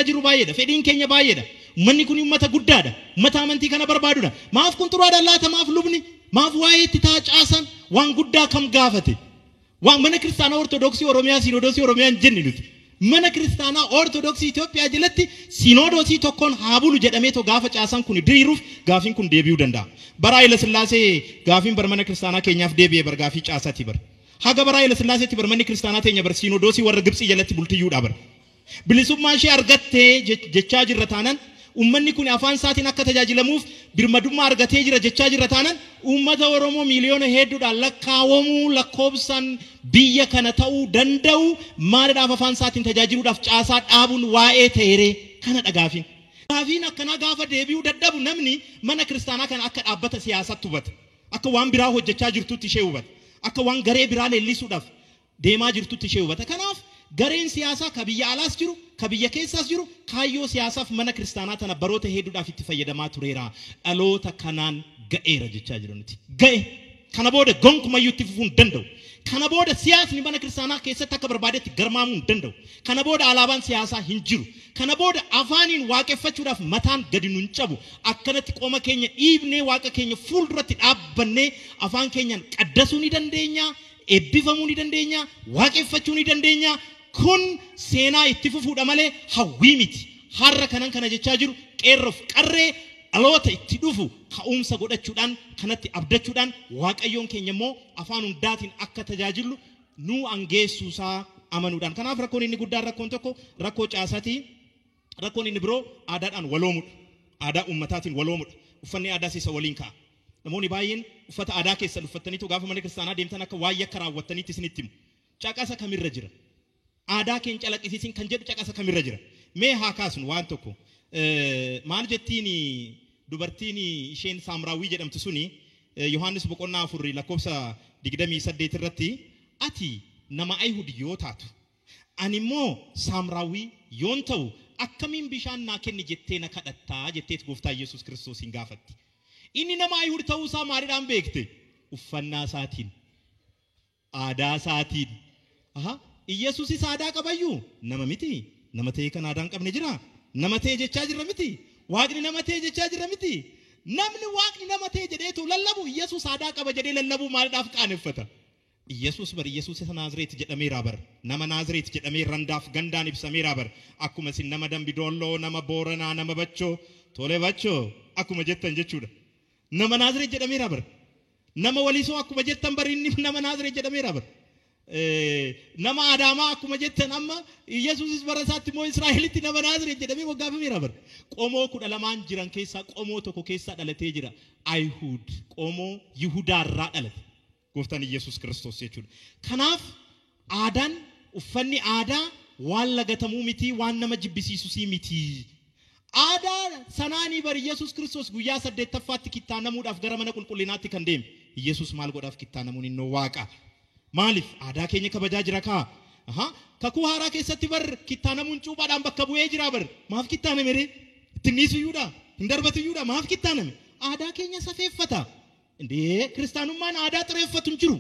jiru baay'eedha. Fedhiin keenya baay'eedha. Manni kun ummata guddaadha. Ummata amantii kana barbaadudha. Maaf kun xuraadha laata maaf lubni maaf waa'ee itti taacaasan waan guddaa kam gaafate. Waan mana kiristaanaa ortodoksii Oromiyaa Sinoodosii Oromiyaa hin jenne nuti. Mana kiristaanaa ortodoksii Itoophiyaa jalatti Sinoodosii tokkoon haa bulu jedhamee to gaafa caasan kun diriiruuf gaafiin kun deebi'uu danda'a. Bara Haayile Sillaasee gaafiin bar mana kiristaanaa keenyaaf deebi'ee bar gaafii caasaati bar. Haga bara Haayile Sillaaseetti bar manni kiristaanaa teenya bar Sinoodosii warra Gibxii jalatti bultiyyuudha bar. Bilisummaa ishee argattee jechaa jirra taanaan ummanni kun afaan isaatiin akka tajaajilamuuf birmadummaa argatee jira jechaa jirra taanaan ummata Oromoo miliyoona hedduudhaan lakkaawamuu lakkoobsan biyya kana ta'uu danda'u maaliidhaaf afaan isaatiin tajaajiluudhaaf caasaa dhaabuun waa'ee ta'eeree kana dhagaafin. Gaafiin akkanaa gaafa deebi'uu dadhabu namni mana kiristaanaa kana akka dhaabbata siyaasaatti hubata. Akka waan biraa hojjechaa jirtutti ishee hubata. Akka waan garee biraa leellisuudhaaf deemaa jirtutti ishee hubata. Kanaaf gareen siyaasaa ka biyya alaas jiru ka biyya keessaas jiru kaayyoo siyaasaaf mana kiristaanaa tana baroota hedduudhaaf itti fayyadamaa tureera. Dhaloota kanaan ga'eera jechaa jiru nuti. Ga'e kana booda gonkumayyuu itti fufuu hin danda'u. Kana booda siyaasni mana kiristaanaa keessatti akka barbaadetti garmaamuu hin danda'u. Kana booda alaabaan siyaasaa hin jiru. Kana booda afaaniin waaqeffachuudhaaf mataan gadi nun cabu. Akkanatti qooma keenya dhiibnee waaqa keenya fuulduratti dhaabbannee afaan keenyaan qaddasuu ni dandeenya. Eebbifamuu ni dandeenya. Waaqeffachuu ni dandeenya. Kun seenaa itti fufuudha malee hawwii miti. Har'a kanan kana jechaa jiru qeerroof qarree dhaloota itti dhufu ka'umsa godhachuudhaan kanatti abdachuudhaan waaqayyoon keenya immoo afaan hundaatiin akka tajaajilu nu angeessuusaa amanuudhaan. Kanaaf rakkoon inni guddaan rakkoon tokko rakkoo caasaatii rakkoon inni biroo aadaadhaan waloomudha. Aadaa ummataatiin waloomudha. Uffanni aadaa isa waliin ka'a. Namoonni baay'een uffata aadaa keessan uffataniitu gaafa mana kiristaanaa deemtan akka waa'ee akka raawwattaniitti isinitti himu. Caqasa kamirra jira? Aadaa keenya calaqqisiisin kan jedhu caqasa kamirra jira? Mee haa kaasnu waan tokko. Maal jettiin dubartiin isheen Saamraawii jedhamtu suni Yohaannis boqonnaa 4 lakkoofsa 28 irratti ati nama Ayihud yoo taatu ani immoo Saamraawii yoon ta'u akkamiin bishaan naa kenni jettee na kadhattaa jetteet gooftaa Yesuus Kiristoosiin gaafatti. Inni nama Ayihud ta'uu isaa maaliidhaan beekte? Uffannaa isaatiin, aadaa isaatiin. Yesuusis aadaa qabayyuu nama miti. Nama ta'e kan aadaa hin qabne jira. Nama ta'e jechaa jirra miti. Waaqni nama ta'e jechaa jirra miti. Namni waaqni nama ta'e jedheetu lallabu Yesuus aadaa qaba jedhee lallabu maaliidhaaf qaaneffata? Yesuus bar Yesuus isa Naazreet jedhameera bar. Nama Naazreet jedhamee randaaf gandaan ibsameera bar. Akkuma isin nama Dambidolloo, nama Booranaa, nama Bachoo, Tolee Bachoo akkuma jettan jechuudha. Nama Naazreet jedhameera bar. Nama Walisoo akkuma jettan bar inni nama Naazreet jedhameera bar. Nama Adaamaa akkuma jettan amma Yesuusis bara isaatti immoo Israa'elitti nama Naazreet jedhamee moggaafameera bar. Qomoo 12 jiran keessaa qomoo tokko keessaa dhalatee jira. Ayihud qomoo Yihudaarraa dhalate. Gooftaan Yesuus Kiristoos jechuudha. Kanaaf aadaan uffanni aadaa waan lagatamuu miti waan nama jibbisiisus miti. Aadaa sanaanii bar Yesuus Kiristoos guyyaa 8ffaatti kittaanamuudhaaf gara mana qulqullinaatti kan deeme. Yesuus maal godhaaf kittaanamuun innoo waaqa. Maaliif aadaa keenya kabajaa jira kaa? Kakuu haaraa keessatti bar kittaanamuun cuuphaadhaan bakka bu'ee jira bar. Maaf kittaaname ree? Ittiin dhiisuyyuudha? Hin darbatuyyuudha? Maaf kittaaname? Aadaa keenya safeeffata. Indee kiristaanummaan aadaa xireeffatu hin jiru.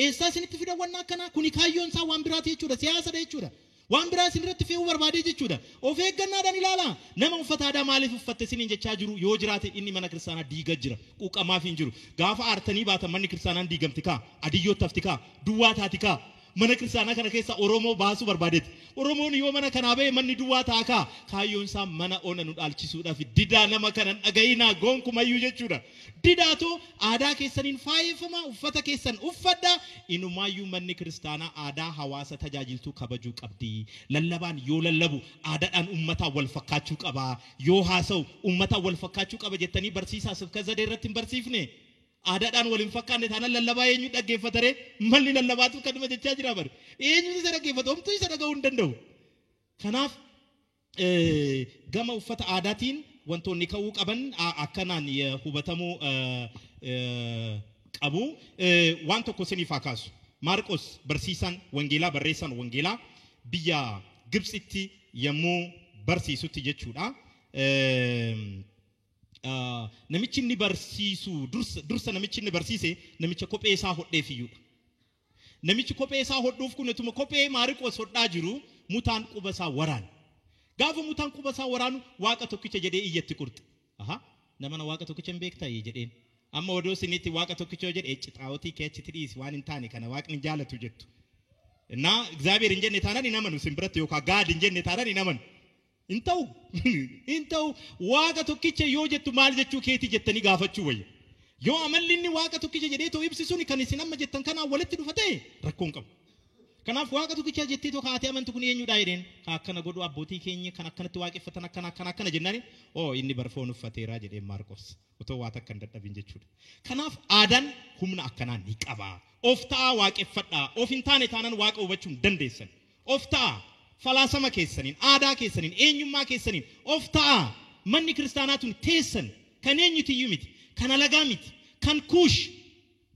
Eessaa isinitti fidan akkanaa kuni kaayyoon isaa waan biraati jechuudha. Siyaasadha jechuudha. Waan biraa isinirratti fe'uu barbaadee jechuudha. Of eeggannaadhaan ilaalaa. Nama uffata aadaa maaliif uffatte isiniin jechaa jiru yoo jiraate inni mana kiristaanaa diigaa jira. Quuqamaaf hin jiru. Gaafa aartanii baatan manni kiristaanaan diigamti kaa? Adiyyootti hafti kaa? Duwwaa taati kaa? Mana kiristaanaa kana keessa Oromoo baasuu barbaadeeti. Oromoon yoo mana kanaa ba'e manni duwwaa ta'a kaa? Kaayyoon isaa mana ona nu dhaalchisuudhaaf didaa nama kana dhaga'inaa gonkumayyuu jechuudha. Didaatu aadaa keessaniin faayeffama uffata keessan uffadha. Inumaayyuu manni kiristaanaa aadaa hawaasa tajaajiltuu kabajuu qabdi. Lallabaan yoo lallabu aadaadhaan uummataa wal fakkaachuu qaba. Yoo haasa'u uummataa wal fakkaachuu qaba jettanii barsiisaaf kaza irratti hin barsiifne. Aadaadhaan waliin fakkaanne taanaan lallabaa eenyu dhaggeeffatare malli lallabaatu kanuma jechaa jira bar. Eenyu isa dhaggeeffatu homtuu isa dhaga'uu hin danda'u. Kanaaf gama uffata aadaatiin wantoonni ka'uu qaban akkanaan hubatamuu qabu. Waan tokko isiniif haa kaasu. Maarqos barsiisaan wangeelaa barreessaan wangeelaa biyya Gibxitti yommuu barsiisutti jechuudha. Namichi inni barsiisu dursa namichi inni barsiise namicha kophee isaa hodheefiyyuudha. Namichi kophee isaa hodhuuf kun utuma kophee Maarqos hodhaa jiru mutaan quba isaa waraan. Gaafa mutaan quba isaa waraanu waaqa tokkicha jedhee iyyatti qurxe. Aha nama waaqa tokkicha hin beektaa jedheen. Amma odoo sinitti waaqa tokkicha jedhee cixaawoti keechitti dhiisi waan hin taane kana waaqni jaalatu jettu. Na እግዚአብሔር እንጀነ ታናን ይናመኑ ሲምብረት ዮካ ጋድ እንጀነ ታናን ይናመኑ እንተው ዋጋ tokkicha yoo jettu maal jechuu keeti jettanii gaafachuu wayya yoo amallinni waaqa tokkicha jedhee too ibsisuun kan isin amma jettan kana walitti dhufate rakkoon qabu kanaaf waaqa tokkicha jettee too kaatee amantu kun eenyudha jedheen akkana godhu abbootii keenya kan akkanatti waaqeffatan akkana jennaani inni barfoon uffateera jedhee Maarqos otoo waa takka hin dadhabin jechuudha kanaaf aadaan humna akkanaa ni qaba of ta'a waaqeffadhaa of hin taane taanaan waaqa hubachuu hin dandeessan of ta'a falaasama keessaniin aadaa keessaniin eenyummaa keessaniin of ta'a manni kiristaanaatuun teessan kan eenyutiyyuu miti kan alagaa miti kan kuush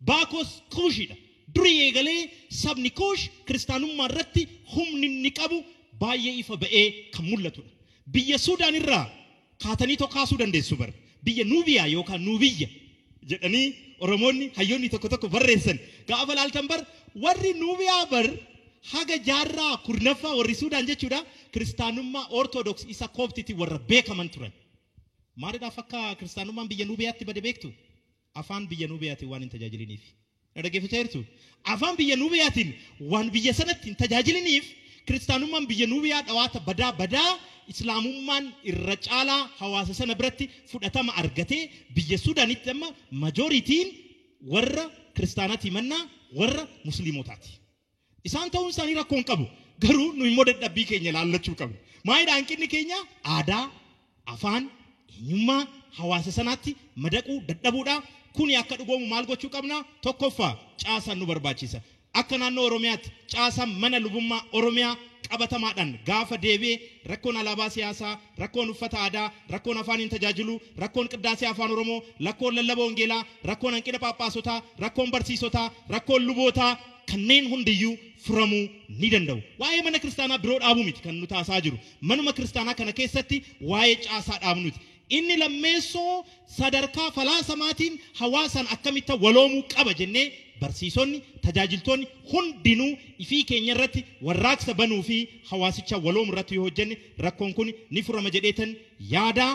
baakos kuushidha durii eegalee sabni kuush kiristaanummaa irratti humni inni qabu baay'ee ifa ba'ee kan mul'atudha biyya Suudaan irraa kaatanii tokkaasuu dandeessu bar biyya Nuubiyaa yookaan Nuubiyya jedhanii Oromoonni hayyoonni tokko barreessan gaafa laaltan bar warri Nuubiyaa bar haga jaarraa kurnaffaa warri Suudaan jechuudha kiristaanummaa ortodoks isa kooptitii warra beekaman turan maaliidhaaf akka kiristaanummaan biyya Nuubiyaatti bade beektu afaan biyya Nuubiyaatti waan hin tajaajiliniif dhaggeeffachaa jirtu afaan biyya Nuubiyaatiin waan biyya sanatti hin tajaajiliniif kiristaanummaan biyya Nuubiyaa dhawaata badaa islaamummaan irra caalaa hawaasa sana biratti fudhatama argatee biyya Suudaanitti amma majooritiin warra kiristaanaati mannaa warra musliimotaati isaan ta'uun isaanii rakkoon qabu garuu nu immoo dadhabbii keenya laallachuu qabu maayidhaan hanqinni keenya aadaa afaan eenyummaa hawaasa sanaatti madaquu dadhabuudha kuni akka dhugoomu maal gochuu qabna tokkoffaa caasaan nu barbaachisa akka naannoo Oromiyaatti caasaan mana lubummaa Oromiyaa qabatamaadhaan gaafa deebi'ee rakkoon alaabaa siyaasaa rakkoon uffata aadaa rakkoon afaaniin tajaajilu rakkoon qiddaasee afaan Oromoo rakkoon lallabaa wangeelaa rakkoon hanqina phaaphaasota rakkoon barsiisotaa rakkoon lubootaa kanneen hundiyyuu furamuu ni danda'u waa'ee mana kiristaanaa biroo dhaabuu miti kan nu taasaa jiru manuma kiristaanaa kana keessatti waa'ee caasaa dhaabnuti inni lammeessoo sadarkaa falaasamaatiin hawaasan akkamitti waloomuu qaba jennee barsiisonni tajaajiltoonni hundinuu ifii keenya irratti warraaqsa banuu fi hawaasicha waloomu irratti yoo hojjenne rakkoon kun ni furama jedheetan yaada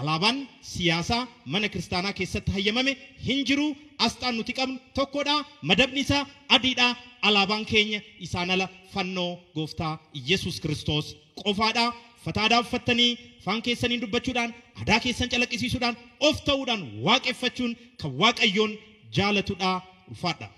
alaabaan siyaasaa mana kiristaanaa keessatti hayyamame hin jiru asxaan nuti qabnu tokkodha madabni isaa adiidha alaabaan keenya isaan ala fannoo gooftaa Yesuus Kiristoos qofaadha fataadhaa uffattanii afaan keessaniin dubbachuudhaan aadaa keessan calaqqisiisuudhaan of ta'uudhaan waaqeffachuun kan Waaqayyoon jaalatudha ulfaadha